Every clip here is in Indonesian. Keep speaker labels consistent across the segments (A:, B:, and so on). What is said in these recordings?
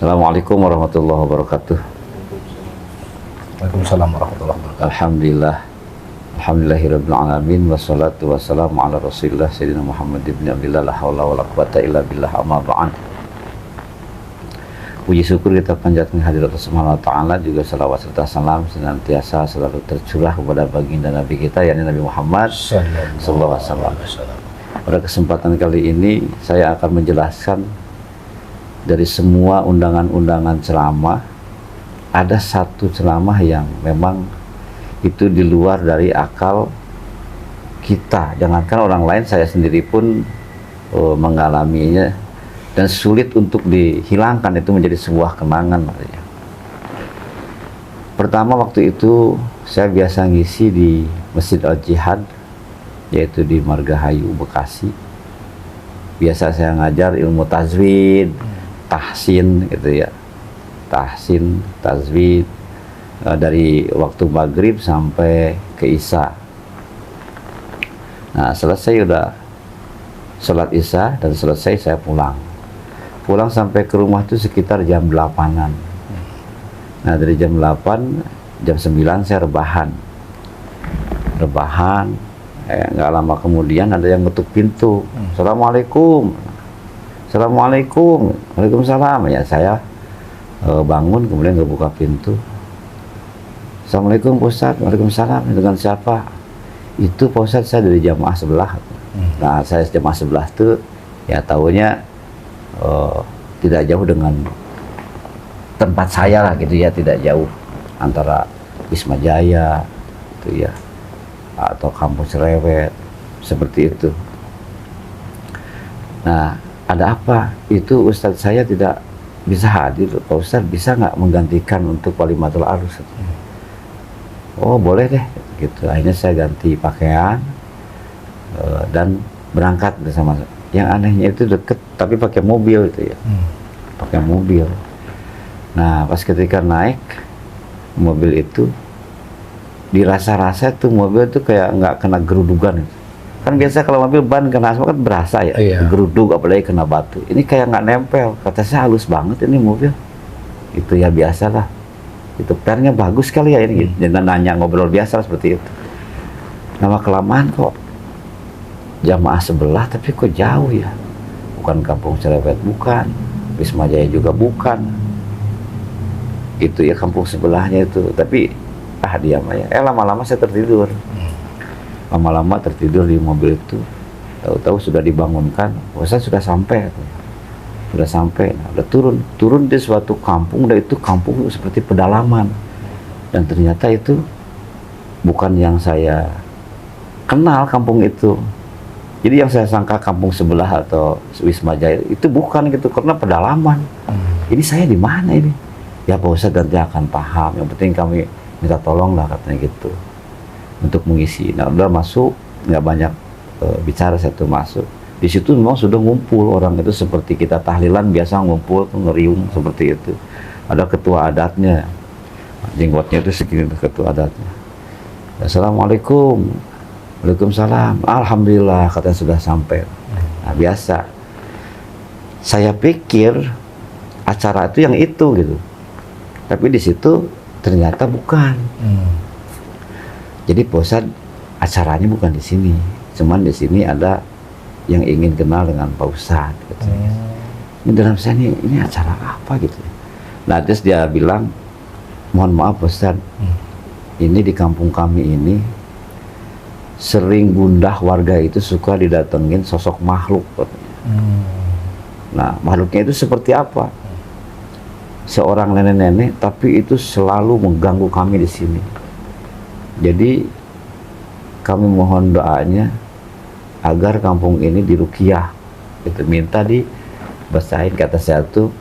A: Assalamualaikum warahmatullahi wabarakatuh.
B: Waalaikumsalam warahmatullahi wabarakatuh.
A: Alhamdulillah. Alhamdulillahirabbil alamin wassalatu wassalamu ala Rasulillah sayyidina Muhammad ibn Abdillah la haula wala quwata illa billah amma ba'd. Puji syukur kita panjatkan hadirat Allah Subhanahu wa taala, juga salawat serta salam senantiasa selalu tercurah kepada baginda Nabi kita yakni Nabi Muhammad sallallahu alaihi wasallam. Pada kesempatan kali ini saya akan menjelaskan dari semua undangan-undangan ceramah, ada satu ceramah yang memang itu di luar dari akal kita. Jangankan orang lain, saya sendiri pun mengalaminya dan sulit untuk dihilangkan. Itu menjadi sebuah kenangan. Pertama, waktu itu saya biasa ngisi di Masjid Al-Jihad, yaitu di Margahayu, Bekasi. Biasa saya ngajar ilmu tajwid, tahsin gitu ya, tahsin, tajwid, dari waktu maghrib sampai ke isya. Nah, selesai udah sholat isya dan selesai, saya pulang sampai ke rumah itu sekitar jam 8-an. Nah, dari jam 8, jam 9 saya rebahan, nggak lama kemudian ada yang ngetuk pintu. Assalamualaikum. Assalamualaikum. Waalaikumsalam. Ya, saya bangun kemudian ngebuka pintu. Assalamualaikum Pak Ustadz. Waalaikumsalam. Dengan siapa? Itu Pak Ustadz, saya dari jamaah sebelah. Nah, saya jamaah sebelah itu ya tahunya tidak jauh dengan tempat saya lah gitu ya, tidak jauh antara Wisma Jaya itu ya atau Kampus Rewet seperti itu. Nah, ada apa? Itu Ustadz saya tidak bisa hadir. Pak Ustadz bisa nggak menggantikan untuk Walimatul Arus? Oh, boleh deh gitu. Akhirnya saya ganti pakaian dan berangkat bersama. Yang anehnya itu deket tapi pakai mobil itu ya, pakai mobil. Nah, pas ketika naik mobil itu, dirasa-rasa tuh mobil itu kayak nggak kena gerudugan gitu. Kan biasa kalau mobil ban kena asap kan berasa ya, geruduk, apalagi kena batu. Ini kayak nggak nempel. Kata saya, halus banget ini mobil. Itu ya biasalah. Itu pernya bagus sekali ya ini. Jangan nanya, ngobrol biasa seperti itu. Lama kelamaan kok jamaah sebelah, tapi kok jauh ya. Bukan Kampung Cerewet, bukan. Wisma Jaya juga bukan. Itu ya kampung sebelahnya itu. Tapi diam aja. Lama-lama saya tertidur. Lama-lama tertidur di mobil itu. Tahu-tahu sudah dibangunkan. Saya sudah sampai. Nah, udah turun di suatu kampung. Dan itu kampung seperti pedalaman. Dan ternyata itu bukan yang saya kenal kampung itu. Jadi yang saya sangka kampung sebelah atau Wisma Jaya itu bukan gitu, karena pedalaman. Ini saya di mana ini? Ya Pak Ustadz nanti akan paham. Yang penting kami minta tolong lah, katanya gitu, untuk mengisi. Nah, udah masuk, nggak banyak bicara, saya tuh masuk. Di situ memang sudah ngumpul orang itu seperti kita tahlilan biasa ngumpul, ngeriung seperti itu. Ada ketua adatnya, jenggotnya itu segini, ketua adatnya. Assalamualaikum. Waalaikumsalam. Alhamdulillah, katanya sudah sampai. Nah, biasa. Saya pikir acara itu yang itu gitu. Tapi di situ ternyata bukan. Jadi Pak Ustadz, acaranya bukan di sini. Cuman di sini ada yang ingin kenal dengan Pak Ustadz. Gitu. Ini dalam saya ini acara apa gitu. Nah, terus dia bilang, mohon maaf Pak Ustadz, ini di kampung kami ini sering gundah warga itu suka didatengin sosok makhluk. Nah, makhluknya itu seperti apa? Seorang nenek-nenek, tapi itu selalu mengganggu kami di sini. Jadi kami mohon doanya agar kampung ini diruqyah. Itu minta dibasahin. Kata saya tuh,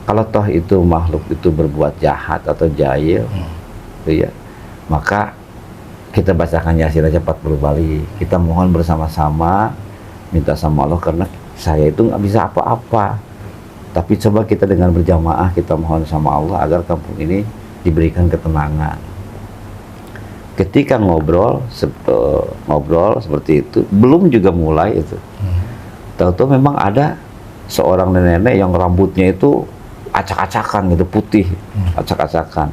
A: kalau toh itu makhluk itu berbuat jahat atau jahil, ya, maka kita bacakan Yasin aja 40 kali. Kita mohon bersama-sama, minta sama Allah, karena saya itu nggak bisa apa-apa. Tapi coba kita dengan berjamaah, kita mohon sama Allah agar kampung ini diberikan ketenangan. Ketika ngobrol seperti itu, belum juga mulai itu. Tahu-tahu memang ada seorang nenek yang rambutnya itu acak-acakan gitu, putih, acak-acakan.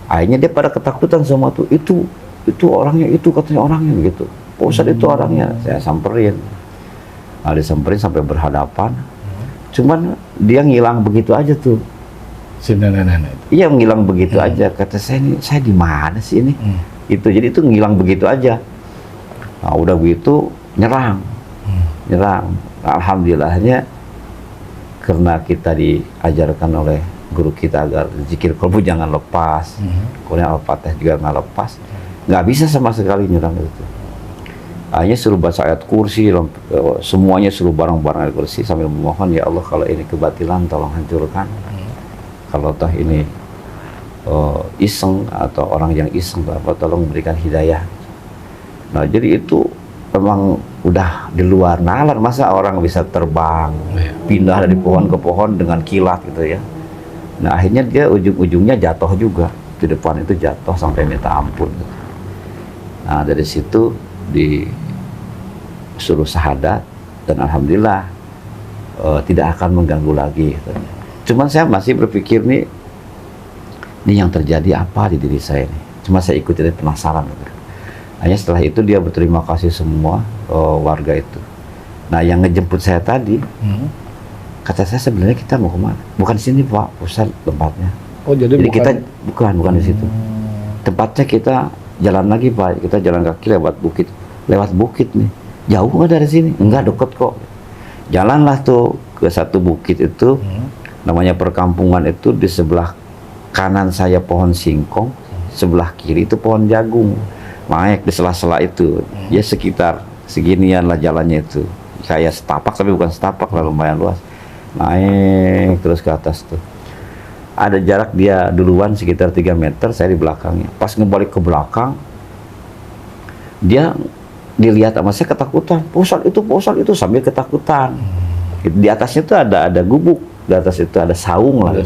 A: Akhirnya dia pada ketakutan sama tuh, itu orangnya, itu katanya orangnya gitu. Pak Ustadz itu orangnya, saya samperin. Nah, disamperin sampai berhadapan. Cuman dia ngilang begitu aja tuh.
B: Si nenek-nenek itu.
A: Iya, ngilang begitu aja. Kata saya, ini saya di mana sih ini? Itu jadi itu ngilang begitu aja. Nah, udah begitu nyerang. Nah, alhamdulillahnya karena kita diajarkan oleh guru kita agar zikir qalbu jangan lepas, kemudian Al-Fatihah juga nggak lepas, nggak bisa sama sekali nyerang itu. Hanya suruh baca ayat kursi, semuanya suruh barang-barang ayat kursi sambil memohon, ya Allah kalau ini kebatilan tolong hancurkan, kalau toh ini iseng atau orang yang iseng Bapak tolong berikan hidayah. Nah jadi itu memang udah di luar nalar, masa orang bisa terbang, pindah dari pohon ke pohon dengan kilat gitu ya. Nah akhirnya dia ujung-ujungnya jatuh juga, di depan itu jatuh sampai minta ampun. Nah dari situ disuruh syahadat dan alhamdulillah tidak akan mengganggu lagi. Cuman saya masih berpikir nih yang terjadi apa di diri saya nih. Cuma saya ikuti dari penasaran. Hanya setelah itu dia berterima kasih semua warga itu. Nah yang ngejemput saya tadi, kata saya sebenarnya kita mau kemana? Bukan di sini Pak, pusat tempatnya.
B: Oh jadi bukan...
A: kita bukan di situ. Tempatnya kita jalan lagi Pak, kita jalan kaki lewat bukit nih. Jauh nggak dari sini? Enggak, deket kok. Jalanlah tuh ke satu bukit itu, namanya perkampungan itu, di sebelah kanan saya pohon singkong, sebelah kiri itu pohon jagung. Naik di sela-sela itu, ya sekitar seginian lah jalannya itu. Kayak setapak tapi bukan setapak lah, lumayan luas. Naik terus ke atas tuh. Ada jarak dia duluan sekitar 3 meter, saya di belakangnya. Pas ngebalik ke belakang, dia dilihat sama saya ketakutan. Pusat itu sambil ketakutan. Di atasnya tuh ada gubuk, di atas itu ada saung lah.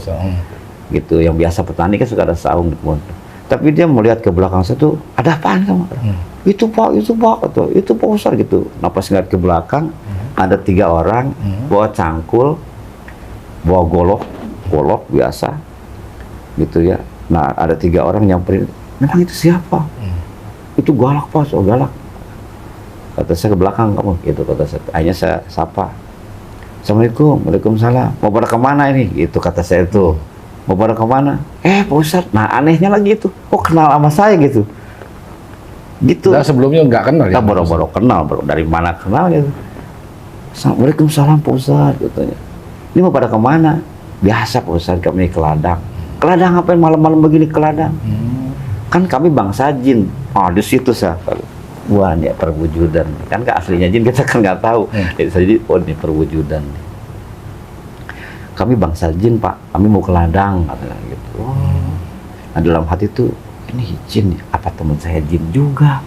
A: Gitu, yang biasa petani kan suka ada saung di kebun. Tapi dia melihat ke belakang saya tuh, ada apaan kamu? Itu Pak, atau itu Pak Ustadz gitu. Nah pas ngeliat ke belakang, ada 3 orang, bawa cangkul, bawa golok biasa, gitu ya. Nah ada 3 orang nyamperin, memang itu siapa? Itu galak Pak, so galak. Kata saya ke belakang kamu, gitu kata saya. Akhirnya saya sapa, Assalamualaikum, Waalaikumsalam. Mau pada kemana ini? Gitu kata saya tuh. Mau pada kemana? Pak Ustadz. Nah anehnya lagi itu, kok kenal sama saya gitu. Gitu.
B: Nah, sebelumnya nggak kenal ya?
A: Kita baru kenal, dari mana kenal gitu. Waalaikumsalam Pak Ustadz katanya. Ini mau pada kemana? Biasa Pak Ustadz, kami ke ladang. Ke ladang ngapain malam-malam begini ke ladang? Kan kami bangsa jin. Oh di situ saya. Wah ini perwujudan. Kan aslinya jin kita kan nggak tahu. Jadi oh ini perwujudan. Kami bangsa jin Pak, kami mau ke ladang katanya gitu. Nah dalam hati tuh ini jin, apa teman saya jin juga?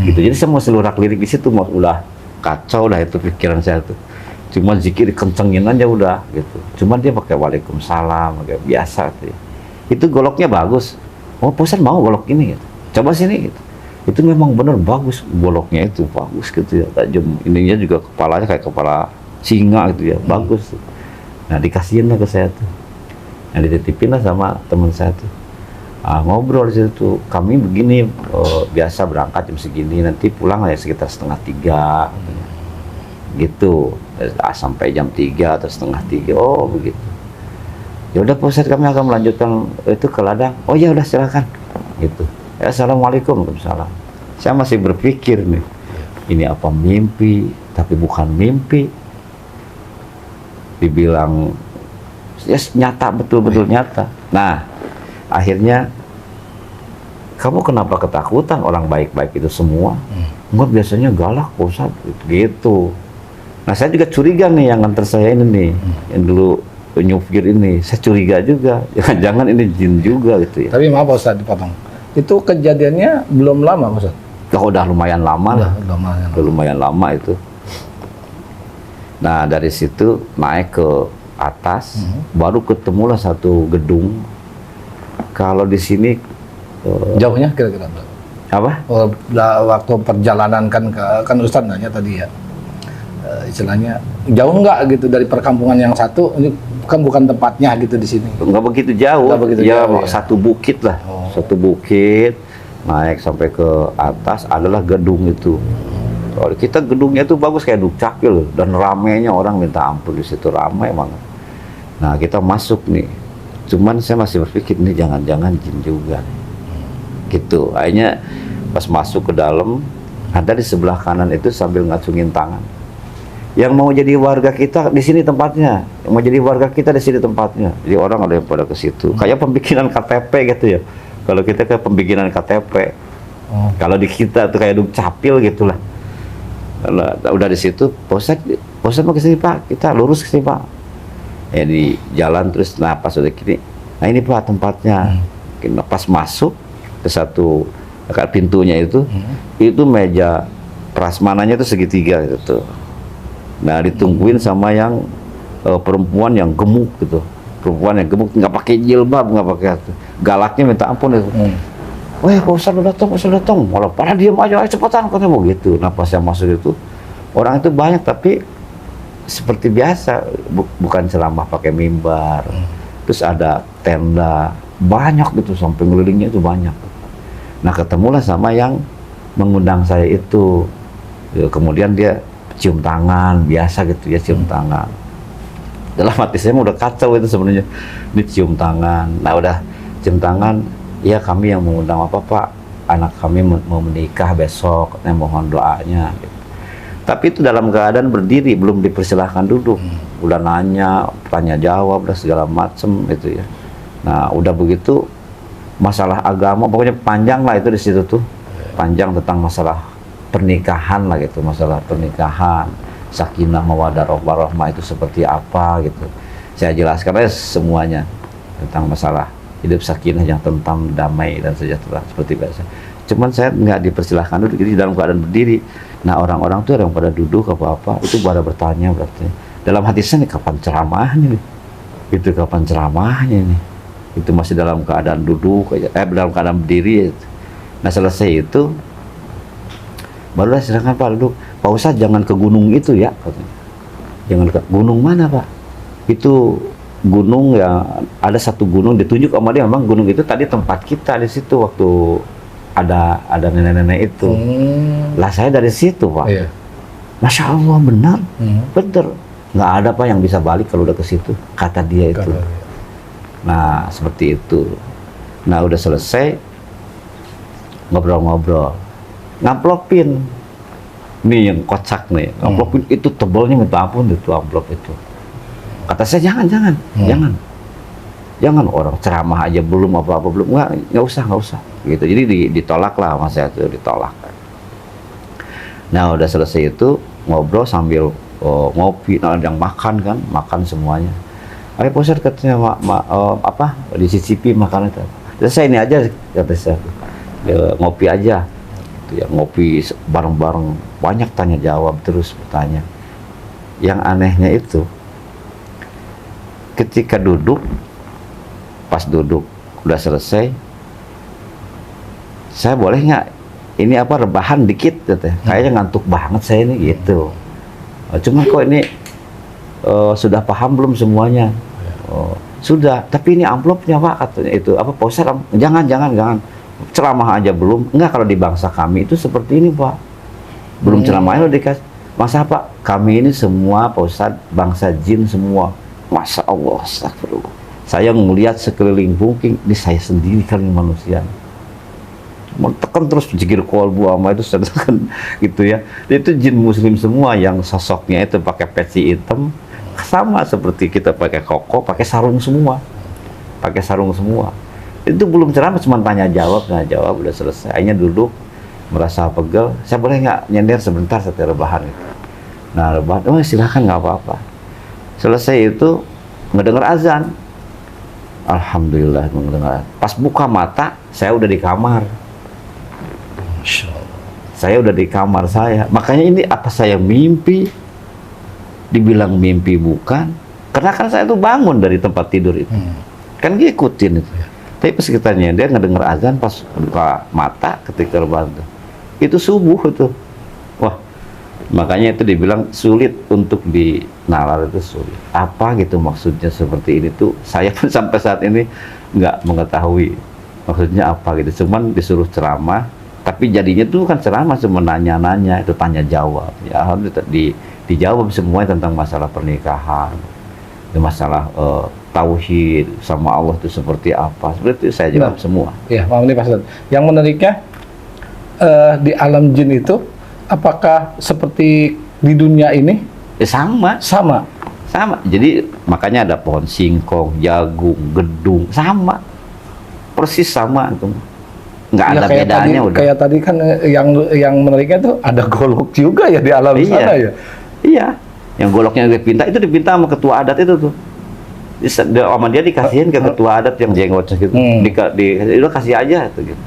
A: Gitu. Jadi saya mau selurak lirik di situ, mau udah kacau dah itu pikiran saya tuh. Cuma zikir dikencengin aja udah gitu. Cuma dia pakai Waalaikumsalam, pakai biasa tuh. Itu goloknya bagus. Oh Pusat mau golok ini gitu. Coba sini gitu. Itu memang bener bagus goloknya itu, bagus gitu ya. Tajam ininya juga, kepalanya kayak kepala singa gitu ya, bagus. Nah dikasihin lah ke saya tuh. Nah dititipin lah sama teman saya tuh. Ngobrol di situ, kami begini biasa berangkat jam segini, nanti pulang ya sekitar 2:30 gitu, sampai jam 3 atau 2:30. Oh begitu. Ya udah Pak Ustadz, kami akan melanjutkan itu ke ladang. Oh ya udah silakan gitu. Ya, Assalamualaikum. Waalaikumsalam. Saya masih berpikir nih, ini apa mimpi? Tapi bukan mimpi. Dibilang ya nyata, betul-betul nyata. Nah akhirnya, kamu kenapa ketakutan? Orang baik-baik itu semua. Enggak, biasanya galak Pak Ustadz gitu. Nah saya juga curiga nih yang nganter saya ini nih, yang dulu nyupir ini, saya curiga juga, jangan ini jin juga gitu ya.
B: Tapi maaf Pak Ustadz dipotong, itu kejadiannya belum lama Pak Ustadz?
A: Udah lumayan lama lah, udah lumayan lama itu. Nah dari situ naik ke atas, baru ketemulah satu gedung. Kalau di sini
B: jauhnya kira-kira berapa?
A: Apa?
B: Waktu perjalanan kan Ustadz nanya tadi ya, istilahnya jauh nggak gitu dari perkampungan yang satu ini bukan tempatnya gitu di sini.
A: Nggak begitu jauh,
B: Nggak begitu
A: ya
B: jauh, ya.
A: satu bukit lah, satu bukit naik sampai ke atas adalah gedung itu. Kalau kita gedungnya itu bagus kayak Dukcapil dan ramainya orang minta ampun di situ, ramai banget. Nah kita masuk nih, cuman saya masih berpikir ini jangan-jangan jin juga, gitu. Akhirnya pas masuk ke dalam ada di sebelah kanan itu sambil ngacungin tangan. Yang mau jadi warga kita di sini tempatnya, yang mau jadi warga kita di sini tempatnya. Jadi orang ada yang pada ke situ. Kayak pembikinan KTP gitu ya. Kalau kita ke pembikinan KTP, kalau di kita tuh kayak Dukcapil gitulah. Nah, udah di situ, Pak Ustadz mau ke sini Pak, kita lurus ke sini Pak. Ya di jalan terus, nah pas udah gini, nah ini Pak tempatnya. Pas masuk ke satu dekat pintunya itu meja prasmananya itu segitiga gitu. Nah ditungguin sama yang perempuan yang gemuk gitu, perempuan yang gemuk nggak pakai jilbab, nggak pakai galaknya minta ampun itu. Wah Pak Ustadz udah datang, malah pada diam aja, ayo cepetan katanya mau gitu. Nah pas yang masuk itu orang itu banyak tapi seperti biasa, bukan ceramah pakai mimbar, terus ada tenda banyak gitu sampai ngelilingnya itu banyak. Nah ketemulah sama yang mengundang saya itu, ya, kemudian dia cium tangan biasa gitu ya, cium tangan. Dalam hati saya udah kacau itu sebenarnya, ini cium tangan. Nah udah cium tangan, ya kami yang mengundang apa Pak, anak kami mau menikah besok, mohon doanya. Gitu. Tapi itu dalam keadaan berdiri, belum dipersilahkan duduk. Udah nanya, tanya jawab, udah segala macem gitu ya. Nah udah begitu masalah agama, pokoknya panjang lah itu di situ tuh, panjang tentang masalah pernikahan lah gitu, masalah pernikahan, sakinah mawaddah warahmah itu seperti apa gitu. Saya jelaskan aja semuanya tentang masalah hidup sakinah yang tentram, damai dan sejahtera seperti biasa. Cuman saya nggak dipersilahkan duduk, jadi dalam keadaan berdiri. Nah orang-orang tuh yang pada duduk apa-apa itu pada bertanya berarti. Dalam hati saya nih kapan ceramahnya nih? Itu kapan ceramahnya nih? Itu masih dalam keadaan duduk aja, dalam keadaan berdiri. Nah selesai itu barulah silakan Pak duduk. Pak Ustadz jangan ke gunung itu ya, katanya. Jangan ke gunung mana Pak? Itu gunung yang ada satu gunung ditunjuk sama dia, memang gunung itu tadi tempat kita di situ waktu ada nenek-nenek itu. Lah saya dari situ Pak. Iya. Masya Allah benar, bener. Nggak ada Pak yang bisa balik kalau udah ke situ, kata dia itu. Nah seperti itu. Nah udah selesai ngobrol-ngobrol, ngamplopin. Nih yang kocak nih, amplop itu tebalnya minta ampun itu amplop itu. Kata saya jangan orang ceramah aja belum apa-apa belum, nggak usah gitu. Jadi ditolak lah sama saya tuh, ditolak. Nah udah selesai itu ngobrol sambil ngopi, nah yang makan semuanya. Ayo Pak Ustadz katanya dicicipi makanan itu. Terus saya ini aja kata saya, ngopi aja. Ya, ngopi bareng-bareng, banyak tanya jawab terus bertanya. Yang anehnya itu ketika pas duduk udah selesai, saya boleh nggak ini rebahan dikit katanya. Kayaknya ngantuk banget saya ini gitu. Cuman kok ini sudah paham belum semuanya? Sudah, tapi ini amplopnya Pak katanya itu Pak Ustadz jangan ceramah aja belum. Enggak, kalau di bangsa kami itu seperti ini Pak, belum ceramahnya udah dikasih. Masa Pak, kami ini semua Pak Ustadz bangsa jin semua. Masya Allah, astagfirullah. Saya melihat sekeliling bungking, ini saya sendiri kali manusia. Tekan terus jikir kolbu sama itu tekan gitu ya. Itu jin muslim semua yang sosoknya itu pakai peci hitam, sama seperti kita pakai koko, pakai sarung semua. Itu belum ceramah, cuma tanya jawab udah selesai. Akhirnya duduk merasa pegel, saya boleh nggak nyender sebentar setelah rebahan itu. Nah rebahan, silahkan nggak apa-apa. Selesai itu ngedengar azan, alhamdulillah mendengar. Pas buka mata saya udah di kamar. Saya udah di kamar saya. Makanya ini apa saya mimpi? Dibilang mimpi bukan, karena kan saya tuh bangun dari tempat tidur itu. Kan ngikutin itu. Tapi pas kita nyender ngedenger azan, pas buka mata ketika rebahan itu subuh itu. Wah, Makanya itu dibilang sulit untuk dinalar, itu sulit. Apa gitu maksudnya seperti ini tuh? Saya pun sampai saat ini nggak mengetahui maksudnya apa gitu. Cuman disuruh ceramah, tapi jadinya tuh kan ceramah cuma nanya-nanya, itu tanya jawab. Ya harus dijawab semuanya tentang masalah pernikahan, masalah tauhid sama Allah itu seperti apa. Seperti itu saya jawab semua.
B: Ya, paham nih Pak Ustadz. Yang menariknya di alam jin itu, apakah seperti di dunia ini
A: Sama.
B: sama?
A: Sama. Jadi makanya ada pohon singkong, jagung, gedung, sama. Persis sama itu. Nggak
B: Ya,
A: ada
B: kayak
A: bedanya
B: tadi,
A: udah.
B: kayak tadi kan yang menariknya tuh ada golok juga ya di alam
A: Iya.
B: sana ya.
A: Iya. Yang goloknya dipinta itu dipinta sama ketua adat itu tuh. Sama dia dikasihin ke ketua adat yang jenggotnya gitu. Itu kasih aja tuh gitu.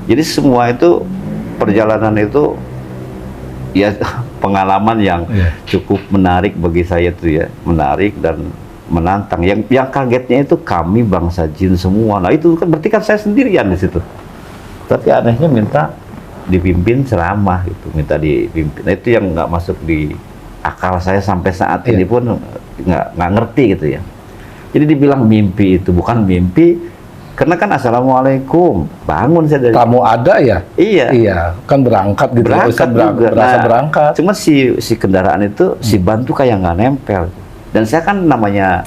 A: Jadi semua itu perjalanan itu ya pengalaman yang cukup menarik bagi saya tuh ya, menarik dan menantang. Yang kagetnya itu kami bangsa jin semua. Nah itu kan berarti kan saya sendirian di situ. Tapi anehnya minta dipimpin ceramah gitu, minta dipimpin. Nah, itu yang nggak masuk di akal saya sampai saat ini pun nggak ngerti gitu ya. Jadi dibilang mimpi itu bukan mimpi, karena kan assalamualaikum bangun saya dari.
B: Kamu ada ya?
A: Iya.
B: Iya, kan berangkat gitu.
A: Berangkat juga.
B: Berasa
A: Nah,
B: berangkat.
A: Cuma si kendaraan itu si ban tuh kayak nggak nempel. Dan saya kan namanya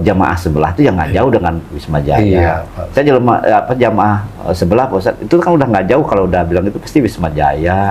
A: jamaah sebelah tuh yang nggak jauh dengan Wisma Jaya.
B: Iya.
A: Saya jamaah sebelah Pak Ustadz, itu kan udah nggak jauh, kalau udah bilang itu pasti Wisma Jaya.